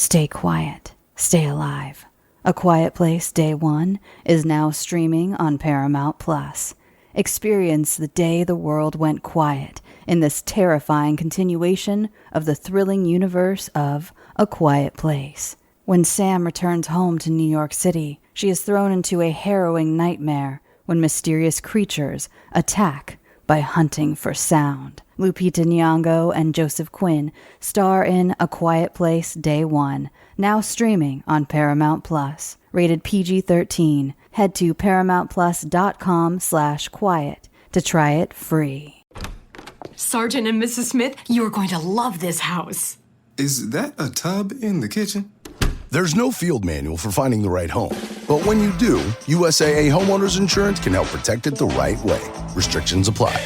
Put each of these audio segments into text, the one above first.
Stay quiet. Stay alive. A Quiet Place Day 1 is now streaming on Paramount+. Experience the day the world went quiet in this terrifying continuation of the thrilling universe of A Quiet Place. When Sam returns home to New York City, she is thrown into a harrowing nightmare when mysterious creatures attack by hunting for sound. Lupita Nyong'o and Joseph Quinn star in A Quiet Place Day 1, now streaming on Paramount+. Rated PG-13. Head to ParamountPlus.com/quiet to try it free. Sergeant and Mrs. Smith, you're going to love this house. Is that a tub in the kitchen? There's no field manual for finding the right home. But when you do, USAA Homeowners Insurance can help protect it the right way. Restrictions apply.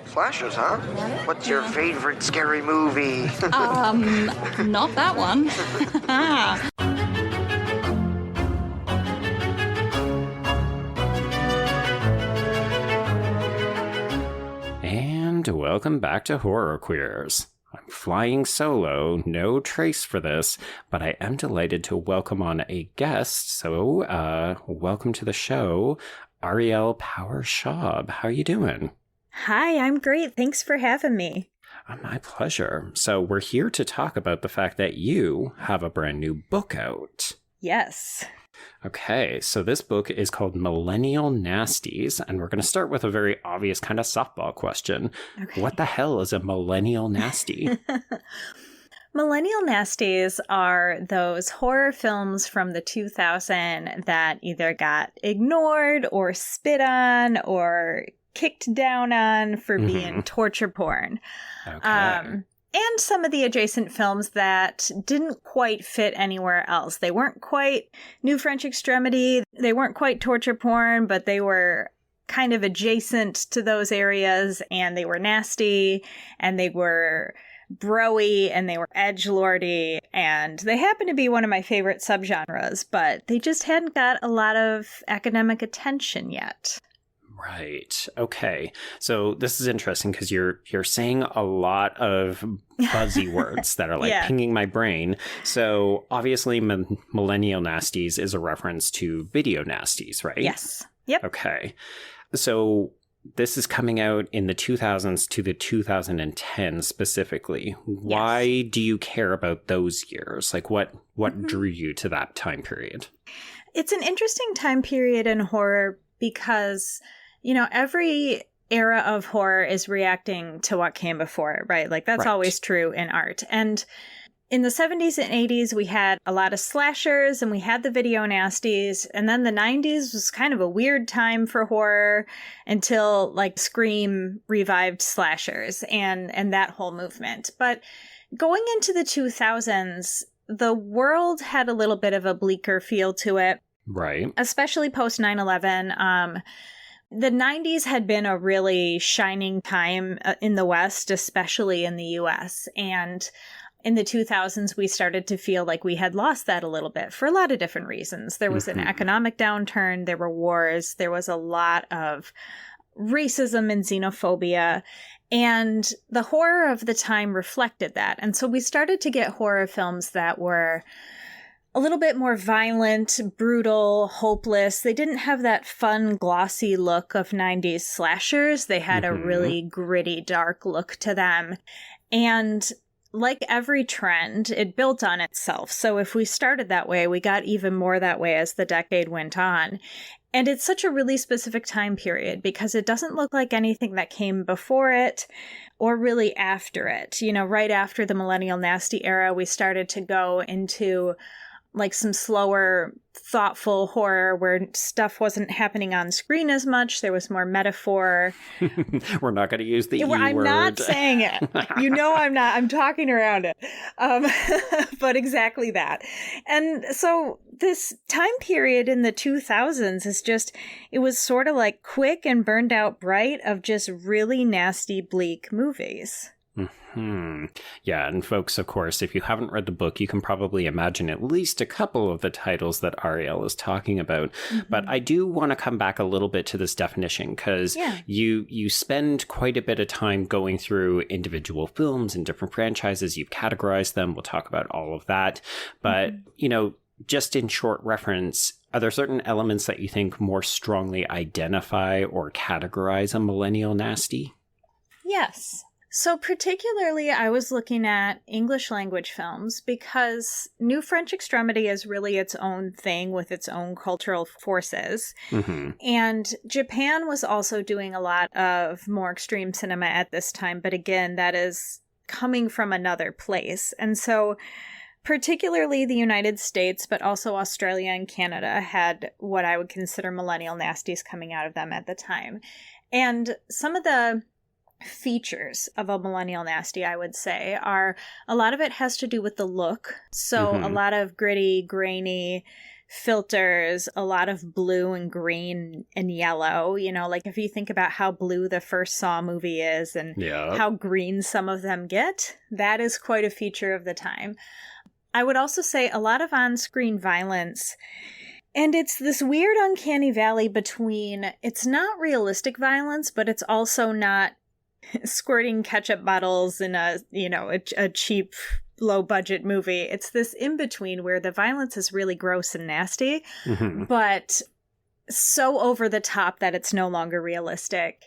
Slashers, huh? What's your favorite scary movie? Not that one. And welcome back to Horror Queers. I'm flying solo, no trace for this, but I am delighted to welcome on a guest. So, welcome to the show, Ariel Powers-Schaub. How are you doing? Hi, I'm great. Thanks for having me. My pleasure. So we're here to talk about the fact that you have a brand new book out. Yes. Okay, so this book is called Millennial Nasties, and we're going to start with a very obvious kind of softball question. Okay. What the hell is a Millennial Nasty? Millennial Nasties are those horror films from the 2000s that either got ignored or spit on or kicked down on for being torture porn. Okay. And some of the adjacent films that didn't quite fit anywhere else. They weren't quite New French Extremity. They weren't quite torture porn, but they were kind of adjacent to those areas, and they were nasty, and they were bro-y, and they were edgelordy, and they happen to be one of my favorite subgenres, but they just hadn't got a lot of academic attention yet. Right. Okay. So this is interesting because you're saying a lot of buzzy words that are like pinging my brain. So obviously Millennial Nasties is a reference to video nasties, right? Yes. Yep. Okay. So this is coming out in the 2000s to the 2010s specifically. Why do you care about those years? Like what drew you to that time period? It's an interesting time period in horror because, you know, every era of horror is reacting to what came before it, right? Like that's always true in art. And in the 70s and 80s, we had a lot of slashers and we had the video nasties. And then the 90s was kind of a weird time for horror until like Scream revived slashers and that whole movement. But going into the 2000s, the world had a little bit of a bleaker feel to it. Right. Especially post 9/11. The 90s had been a really shining time in the West, especially in the US. And in the 2000s, we started to feel like we had lost that a little bit for a lot of different reasons. There was an economic downturn. There were wars. There was a lot of racism and xenophobia. And the horror of the time reflected that. And so we started to get horror films that were a little bit more violent, brutal, hopeless. They didn't have that fun, glossy look of 90s slashers. They had a really gritty, dark look to them. And like every trend, it built on itself. So if we started that way, we got even more that way as the decade went on. And it's such a really specific time period because it doesn't look like anything that came before it or really after it. You know, right after the Millennial Nasty era, we started to go into like some slower, thoughtful horror where stuff wasn't happening on screen as much. There was more metaphor. We're not going to use the E word. I'm not saying it. You know I'm not. I'm talking around it. But exactly that. And so this time period in the 2000s is just, it was sort of like quick and burned out bright of just really nasty, bleak movies. Yeah, and folks, of course, if you haven't read the book, you can probably imagine at least a couple of the titles that Ariel is talking about. But I do want to come back a little bit to this definition, because you spend quite a bit of time going through individual films and different franchises. You've categorized them. We'll talk about all of that. But, you know, just in short reference, are there certain elements that you think more strongly identify or categorize a millennial nasty? Yes. So particularly, I was looking at English language films because New French Extremity is really its own thing with its own cultural forces. And Japan was also doing a lot of more extreme cinema at this time. But again, that is coming from another place. And so particularly the United States, but also Australia and Canada had what I would consider millennial nasties coming out of them at the time. And some of the features of a millennial nasty, I would say, are a lot of it has to do with the look. So a lot of gritty, grainy filters, a lot of blue and green and yellow. You know, like if you think about how blue the first Saw movie is and how green some of them get, that is quite a feature of the time. I would also say a lot of on-screen violence. And it's this weird uncanny valley between, it's not realistic violence, but it's also not squirting ketchup bottles in a cheap, low-budget movie. It's this in-between where the violence is really gross and nasty, but so over the top that it's no longer realistic.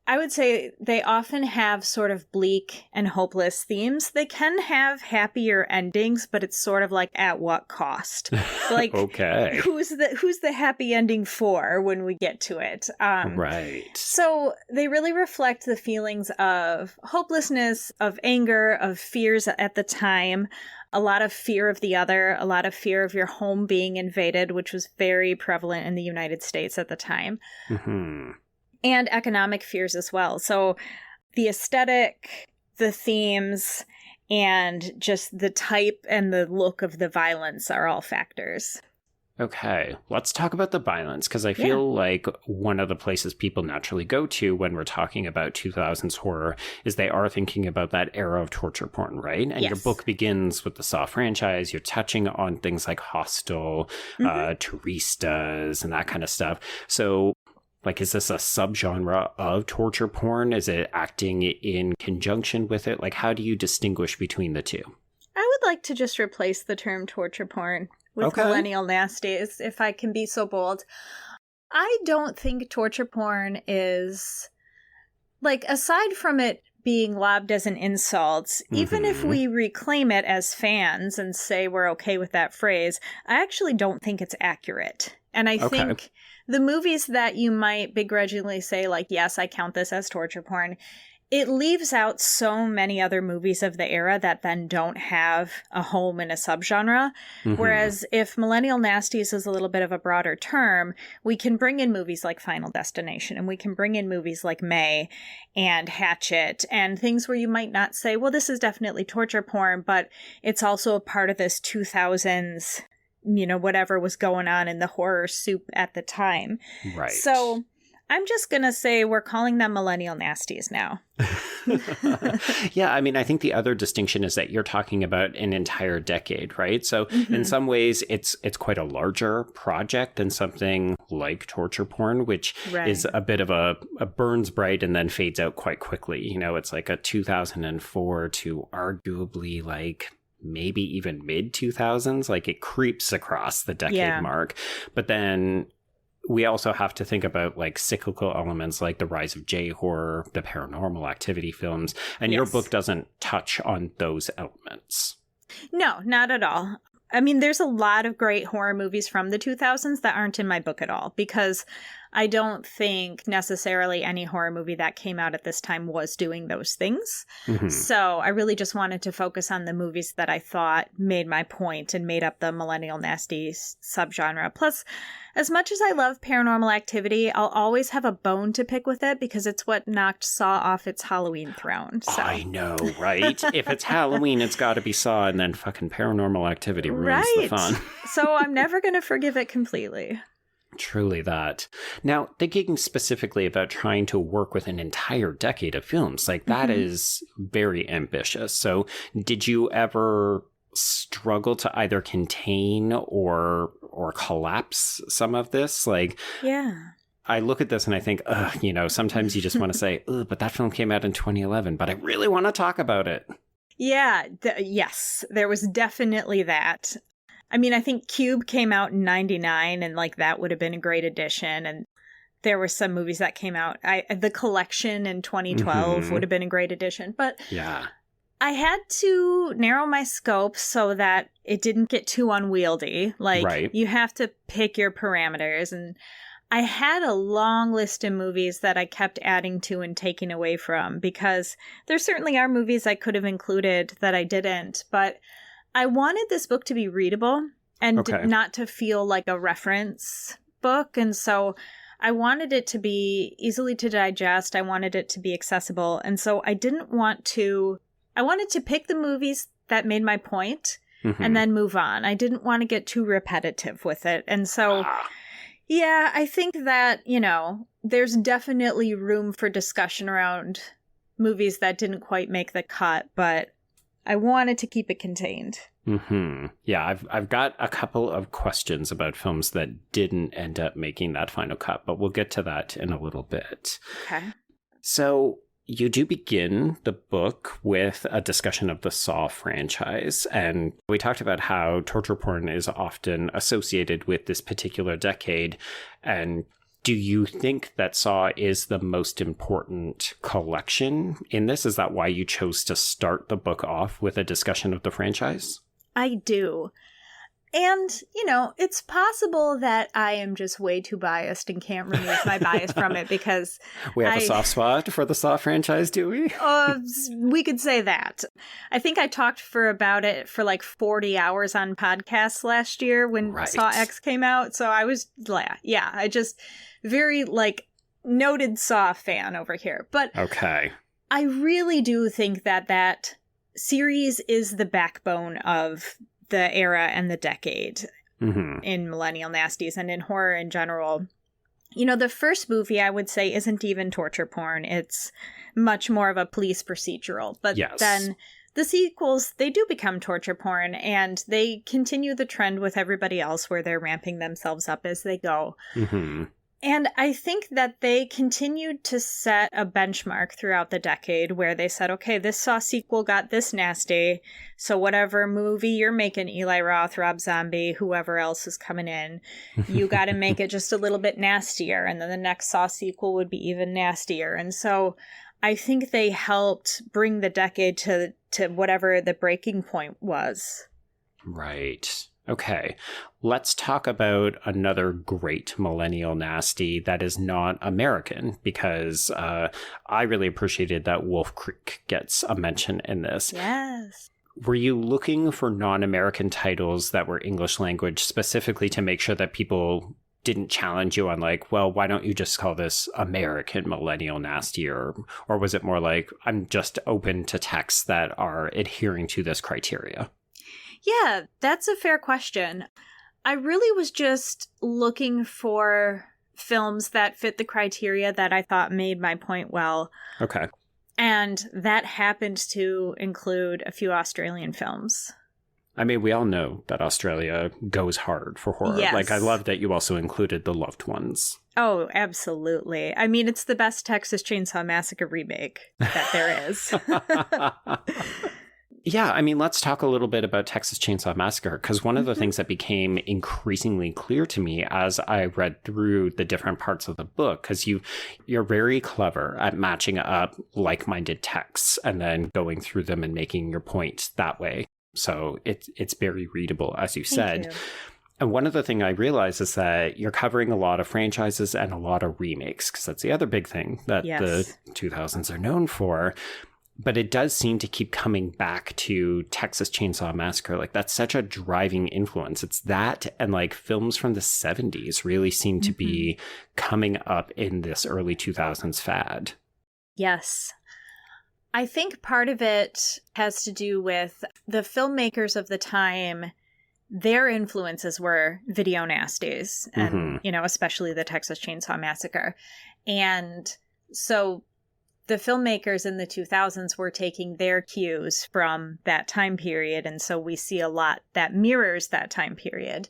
I would say they often have sort of bleak and hopeless themes. They can have happier endings, but it's sort of like at what cost? Like, okay, who's the happy ending for when we get to it? Right. So they really reflect the feelings of hopelessness, of anger, of fears at the time. A lot of fear of the other, a lot of fear of your home being invaded, which was very prevalent in the United States at the time. And economic fears as well. So the aesthetic, the themes, and just the type and the look of the violence are all factors. Okay, let's talk about the violence, because I feel like one of the places people naturally go to when we're talking about 2000s horror is they are thinking about that era of torture porn, right? And your book begins with the Saw franchise. You're touching on things like Hostel, Turistas, and that kind of stuff. So, like, is this a subgenre of torture porn? Is it acting in conjunction with it? Like, how do you distinguish between the two? I would like to just replace the term torture porn with millennial nasties, if I can be so bold. I don't think torture porn is, like, aside from it being lobbed as an insult, even if we reclaim it as fans and say we're okay with that phrase, I actually don't think it's accurate. And I think the movies that you might begrudgingly say, like, yes, I count this as torture porn, it leaves out so many other movies of the era that then don't have a home in a subgenre. Whereas if Millennial Nasties is a little bit of a broader term, we can bring in movies like Final Destination, and we can bring in movies like May and Hatchet, and things where you might not say, well, this is definitely torture porn, but it's also a part of this 2000s, you know, whatever was going on in the horror soup at the time. Right. So I'm just going to say we're calling them Millennial Nasties now. Yeah, I mean, I think the other distinction is that you're talking about an entire decade, right? So in some ways, it's quite a larger project than something like torture porn, which is a bit of a burns bright and then fades out quite quickly. You know, it's like a 2004 to arguably like maybe even mid 2000s, like it creeps across the decade mark. But then we also have to think about like cyclical elements like the rise of J-horror, the paranormal activity films, and your book doesn't touch on those elements. No, not at all. I mean, there's a lot of great horror movies from the 2000s that aren't in my book at all, because I don't think necessarily any horror movie that came out at this time was doing those things. So I really just wanted to focus on the movies that I thought made my point and made up the Millennial Nasty subgenre. Plus, as much as I love Paranormal Activity, I'll always have a bone to pick with it because it's what knocked Saw off its Halloween throne. So. I know, right? If it's Halloween, it's got to be Saw, and then fucking Paranormal Activity ruins the fun. So I'm never going to forgive it completely. Truly that. Now, thinking specifically about trying to work with an entire decade of films, like that is very ambitious. So did you ever struggle to either contain or collapse some of this? Like, Yeah. I look at this and I think, sometimes you just want to say, but that film came out in 2011, but I really want to talk about it. Yeah. Yes, there was definitely that. I mean, I think Cube came out in 99 and like that would have been a great addition. And there were some movies that came out. The Collection in 2012 would have been a great addition. But yeah, I had to narrow my scope so that it didn't get too unwieldy. Like, you have to pick your parameters. And I had a long list of movies that I kept adding to and taking away from, because there certainly are movies I could have included that I didn't. But I wanted this book to be readable and not to feel like a reference book. And so I wanted it to be easily to digest. I wanted it to be accessible. And so I wanted to pick the movies that made my point and then move on. I didn't want to get too repetitive with it. And so, yeah, I think that, there's definitely room for discussion around movies that didn't quite make the cut, but I wanted to keep it contained. Yeah, I've got a couple of questions about films that didn't end up making that final cut, but we'll get to that in a little bit. Okay. So you do begin the book with a discussion of the Saw franchise, and we talked about how torture porn is often associated with this particular decade. And do you think that Saw is the most important collection in this? Is that why you chose to start the book off with a discussion of the franchise? I do. And, it's possible that I am just way too biased and can't remove my bias from it because we have a soft spot for the Saw franchise, do we? We could say that. I think I talked about it for like 40 hours on podcasts last year when Saw X came out. So I was, I just very noted Saw fan over here. But okay, I really do think that series is the backbone of the era and the decade in Millennial Nasties and in horror in general. The first movie, I would say, isn't even torture porn. It's much more of a police procedural. But then the sequels, they do become torture porn, and they continue the trend with everybody else where they're ramping themselves up as they go. And I think that they continued to set a benchmark throughout the decade where they said, okay, this Saw sequel got this nasty, so whatever movie you're making, Eli Roth, Rob Zombie, whoever else is coming in, you got to make it just a little bit nastier, and then the next Saw sequel would be even nastier. And so I think they helped bring the decade to whatever the breaking point was. Right. Okay, let's talk about another great Millennial Nasty that is not American, because I really appreciated that Wolf Creek gets a mention in this. Yes. Were you looking for non-American titles that were English language specifically to make sure that people didn't challenge you on why don't you just call this American Millennial Nasty? Or was it more like, I'm just open to texts that are adhering to this criteria? Yeah, that's a fair question. I really was just looking for films that fit the criteria that I thought made my point well. Okay. And that happened to include a few Australian films. I mean, we all know that Australia goes hard for horror. Yes. I love that you also included The Loved Ones. Oh, absolutely. I mean, it's the best Texas Chainsaw Massacre remake that there is. Yeah, I mean, let's talk a little bit about Texas Chainsaw Massacre, because one of the things that became increasingly clear to me as I read through the different parts of the book, because you're very clever at matching up like-minded texts and then going through them and making your point that way. So it's very readable, as you said. Thank you. And one of the things I realized is that you're covering a lot of franchises and a lot of remakes, because that's the other big thing that the 2000s are known for. But it does seem to keep coming back to Texas Chainsaw Massacre. That's such a driving influence. It's that and films from the 70s really seem to be coming up in this early 2000s fad. Yes. I think part of it has to do with the filmmakers of the time their influences were video nasties and, especially the Texas Chainsaw Massacre. And so the filmmakers in the 2000s were taking their cues from that time period. And so we see a lot that mirrors that time period.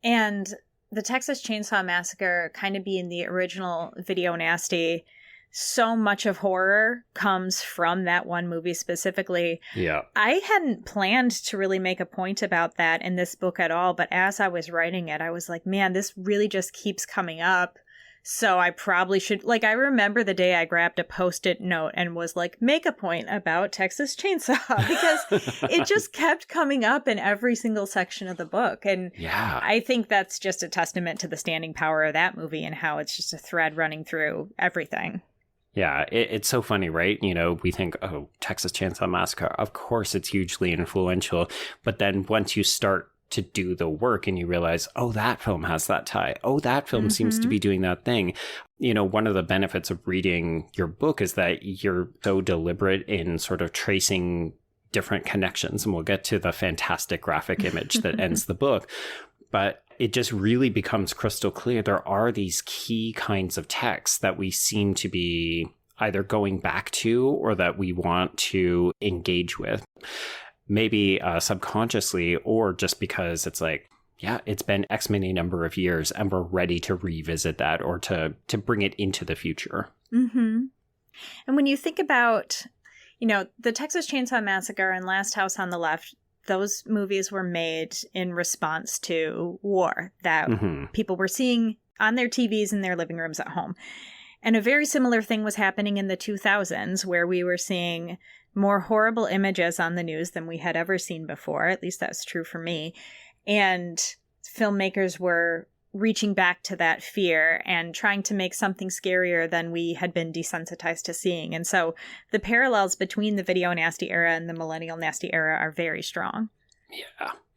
And the Texas Chainsaw Massacre kind of being the original video nasty, so much of horror comes from that one movie specifically. Yeah. I hadn't planned to really make a point about that in this book at all, but as I was writing it, I was like, man, this really just keeps coming up. So I probably should, I remember the day I grabbed a Post-it note and was like, make a point about Texas Chainsaw, because it just kept coming up in every single section of the book. And yeah, I think that's just a testament to the standing power of that movie and how it's just a thread running through everything. Yeah, it's so funny, right? We think, oh, Texas Chainsaw Massacre, of course it's hugely influential. But then once you start to do the work and you realize, oh, that film has that tie. Oh, that film seems to be doing that thing. One of the benefits of reading your book is that you're so deliberate in sort of tracing different connections. And we'll get to the fantastic graphic image that ends the book. But it just really becomes crystal clear. There are these key kinds of texts that we seem to be either going back to or that we want to engage with. Maybe subconsciously, or just because it's like, yeah, it's been X many number of years and we're ready to revisit that or to bring it into the future. Mm-hmm. And when you think about, the Texas Chainsaw Massacre and Last House on the Left, those movies were made in response to war that people were seeing on their TVs in their living rooms at home. And a very similar thing was happening in the 2000s, where we were seeing more horrible images on the news than we had ever seen before. At least that's true for me. And filmmakers were reaching back to that fear and trying to make something scarier than we had been desensitized to seeing. And so the parallels between the video nasty era and the millennial nasty era are very strong.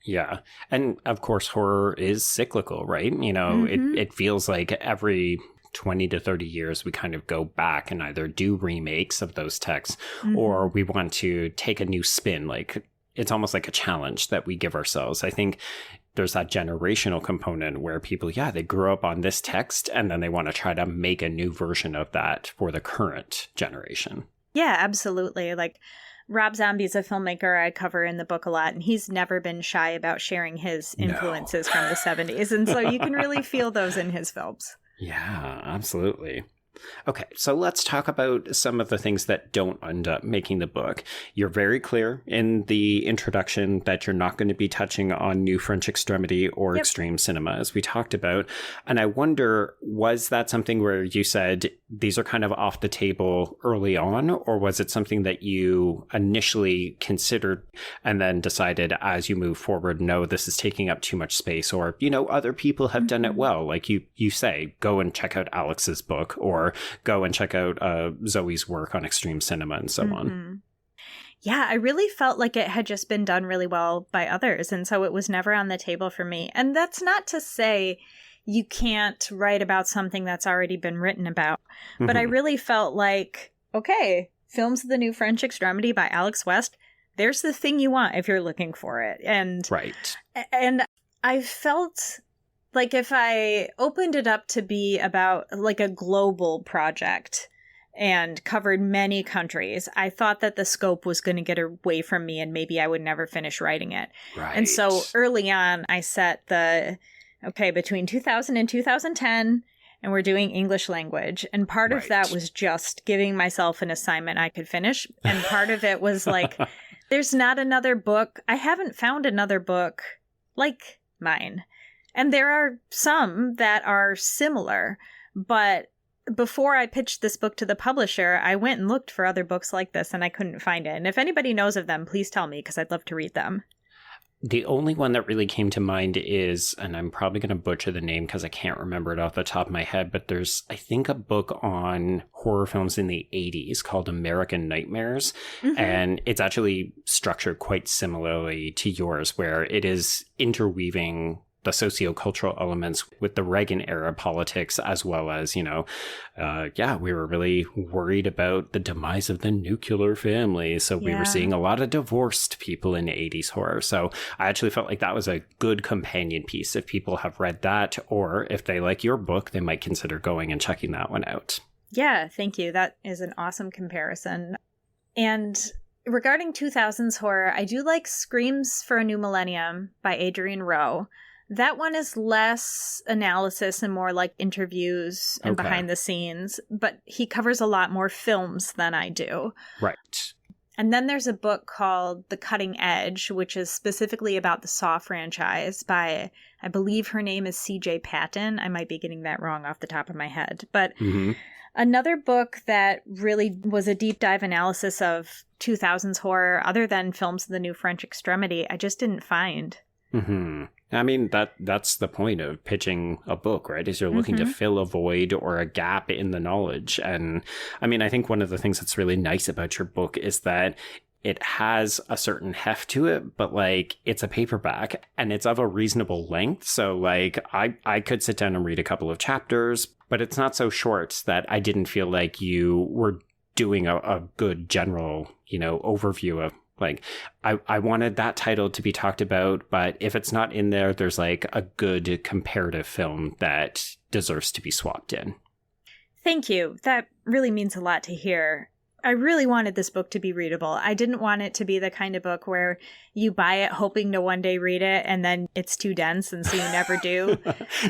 Yeah. And of course, horror is cyclical, right? It feels like every 20 to 30 years, we kind of go back and either do remakes of those texts or we want to take a new spin. It's almost like a challenge that we give ourselves. I think there's that generational component where people, they grew up on this text and then they want to try to make a new version of that for the current generation. Yeah, absolutely. Rob Zombie's a filmmaker I cover in the book a lot, and he's never been shy about sharing his influences from the 70s. And so you can really feel those in his films. Yeah, absolutely. Okay, so let's talk about some of the things that don't end up making the book. You're very clear in the introduction that you're not going to be touching on New French Extremity or extreme cinema, as we talked about. And I wonder, was that something where you said these are kind of off the table early on, or was it something that you initially considered and then decided as you move forward, no, this is taking up too much space, or, other people have done it well. Like you say, go and check out Alex's book, or go and check out Zoe's work on extreme cinema and so on. Yeah, I really felt like it had just been done really well by others. And so it was never on the table for me. And that's not to say you can't write about something that's already been written about. But I really felt like, okay, Films of the New French Extremity by Alex West, there's the thing you want if you're looking for it. And I felt like if I opened it up to be about a global project and covered many countries, I thought that the scope was going to get away from me and maybe I would never finish writing it. Right. And so early on, I set between 2000 and 2010, and we're doing English language. And part of that was just giving myself an assignment I could finish. And part of it was there's not another book. I haven't found another book like mine. And there are some that are similar, but before I pitched this book to the publisher, I went and looked for other books like this and I couldn't find it. And if anybody knows of them, please tell me because I'd love to read them. The only one that really came to mind is, and I'm probably going to butcher the name because I can't remember it off the top of my head, but there's, I think, a book on horror films in the 80s called American Nightmares. And it's actually structured quite similarly to yours, where it is interweaving the sociocultural elements with the Reagan era politics, as well as, we were really worried about the demise of the nuclear family. So we were seeing a lot of divorced people in 80s horror. So I actually felt like that was a good companion piece. If people have read that, or if they like your book, they might consider going and checking that one out. Yeah, thank you. That is an awesome comparison. And regarding 2000s horror, I do like Screams for a New Millennium by Adrian Rowe. That one is less analysis and more like interviews and behind the scenes, but he covers a lot more films than I do. Right. And then there's a book called The Cutting Edge, which is specifically about the Saw franchise by, I believe her name is C.J. Patton. I might be getting that wrong off the top of my head. But another book that really was a deep dive analysis of 2000s horror, other than Films of the New French Extremity, I just didn't find. I mean, that's the point of pitching a book, right? Is you're looking to fill a void or a gap in the knowledge. And I mean, I think one of the things that's really nice about your book is that it has a certain heft to it, but like it's a paperback and it's of a reasonable length. So like I could sit down and read a couple of chapters, but it's not so short that I didn't feel like you were doing a good general, overview of like, I wanted that title to be talked about, but if it's not in there, there's like a good comparative film that deserves to be swapped in. Thank you. That really means a lot to hear. I really wanted this book to be readable. I didn't want it to be the kind of book where you buy it hoping to one day read it and then it's too dense and so you never do.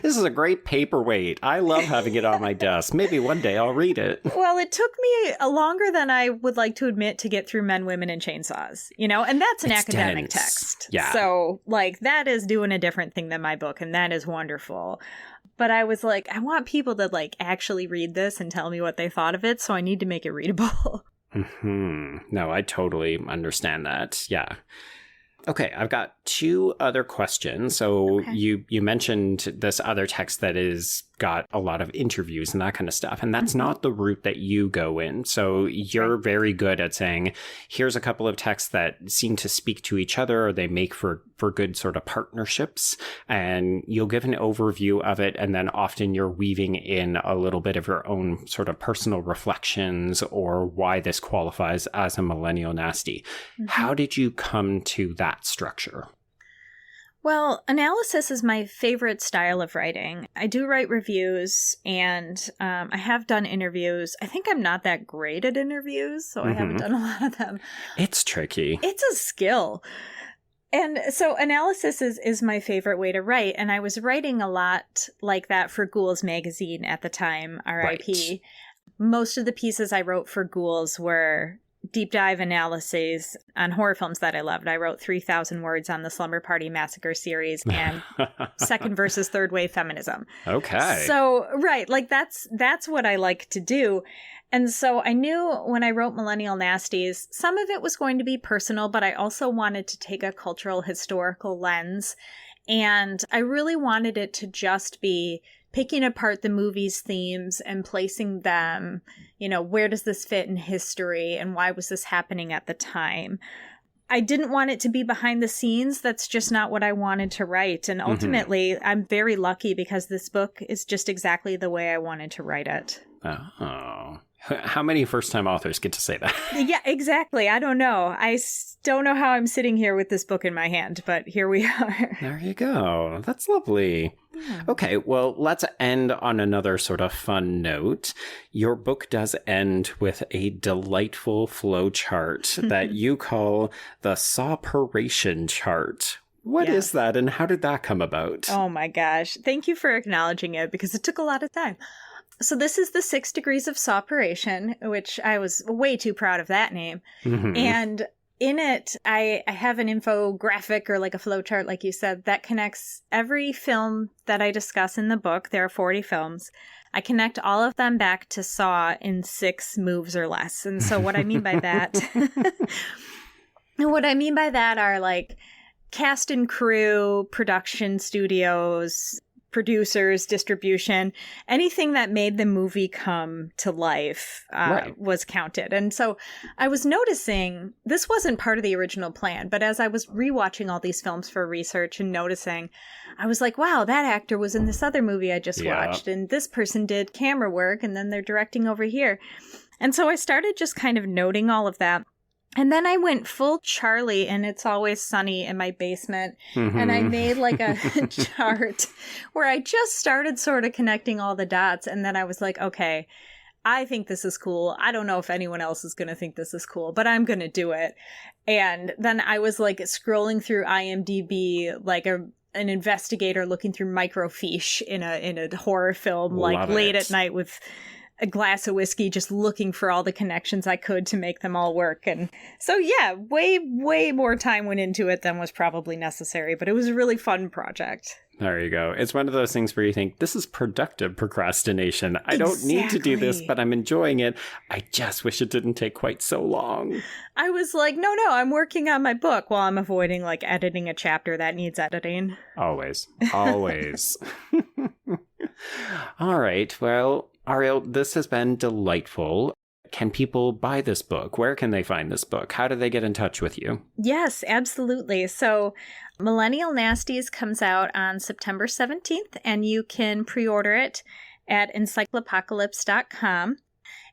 This is a great paperweight. I love having it on my desk. Maybe one day I'll read it. Well, it took me longer than I would like to admit to get through Men, Women, and Chainsaws, and that's an academic text. Yeah. So like that is doing a different thing than my book, and that is wonderful. But I was like, I want people to like actually read this and tell me what they thought of it, so I need to make it readable. No, I totally understand that. Yeah. Okay, I've got two other questions. So you mentioned this other text that is got a lot of interviews and that kind of stuff. And that's not the route that you go in. So you're very good at saying, here's a couple of texts that seem to speak to each other, or they make for good sort of partnerships. And you'll give an overview of it. And then often you're weaving in a little bit of your own sort of personal reflections or why this qualifies as a Millennial Nasty. How did you come to that structure? Well, analysis is my favorite style of writing. I do write reviews, and I have done interviews. I think I'm not that great at interviews, so I haven't done a lot of them. It's tricky. It's a skill. And so analysis is my favorite way to write, and I was writing a lot like that for Ghouls magazine at the time, RIP. Right. Most of the pieces I wrote for Ghouls were deep dive analyses on horror films that I loved. I wrote 3,000 words on the Slumber Party Massacre series and second versus third wave feminism. Okay. So, right, like that's what I like to do. And so I knew when I wrote Millennial Nasties, some of it was going to be personal, but I also wanted to take a cultural historical lens. And I really wanted it to just be picking apart the movie's themes and placing them, where does this fit in history and why was this happening at the time? I didn't want it to be behind the scenes. That's just not what I wanted to write. And ultimately, I'm very lucky because this book is just exactly the way I wanted to write it. Oh. How many first-time authors get to say that? Yeah, exactly. I don't know. I don't know how I'm sitting here with this book in my hand, but here we are. There you go. That's lovely. Yeah. Okay, well, let's end on another sort of fun note. Your book does end with a delightful flow chart that you call the Saw-peration chart. What is that, and how did that come about? Oh my gosh. Thank you for acknowledging it, because it took a lot of time. So this is the 6 Degrees of Saw-peration, which I was way too proud of that name. And in it, I have an infographic or like a flow chart, like you said, that connects every film that I discuss in the book. There are 40 films. I connect all of them back to Saw in 6 moves or less. And so what I mean by that, are like cast and crew, production studios, producers, distribution, anything that made the movie come to life was counted. And so I was noticing, this wasn't part of the original plan, but as I was rewatching all these films for research and noticing, I was like, wow, that actor was in this other movie I just watched, and this person did camera work, and then they're directing over here. And so I started just kind of noting all of that. And then I went full Charlie and It's Always Sunny in my basement. Mm-hmm. And I made like a chart where I just started sort of connecting all the dots. And then I was like, okay, I think this is cool. I don't know if anyone else is going to think this is cool, but I'm going to do it. And then I was like scrolling through IMDb like an investigator looking through microfiche in a horror film, like late at night with a glass of whiskey, just looking for all the connections I could to make them all work. And so, yeah, way more time went into it than was probably necessary, but it was a really fun project. There you go. It's one of those things where you think, this is productive procrastination. I don't need to do this, but I'm enjoying it. I just wish it didn't take quite so long. I was like, no, I'm working on my book while I'm avoiding like editing a chapter that needs editing. Always. All right. Well, Ariel, this has been delightful. Can people buy this book? Where can they find this book? How do they get in touch with you? Yes, absolutely. So Millennial Nasties comes out on September 17th, and you can pre-order it at encyclopocalypse.com.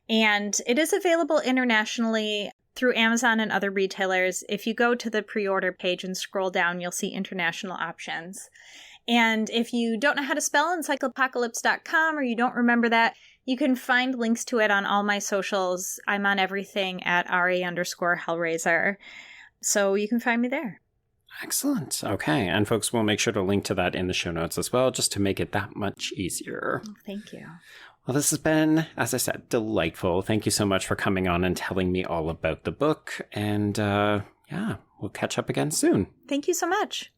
And it is available internationally through Amazon and other retailers. If you go to the pre-order page and scroll down, you'll see international options. And if you don't know how to spell encyclopocalypse.com or you don't remember that, you can find links to it on all my socials. I'm on everything at Ari_Hellraiser. So you can find me there. Excellent. Okay. And folks, we'll make sure to link to that in the show notes as well, just to make it that much easier. Oh, thank you. Well, this has been, as I said, delightful. Thank you so much for coming on and telling me all about the book. And we'll catch up again soon. Thank you so much.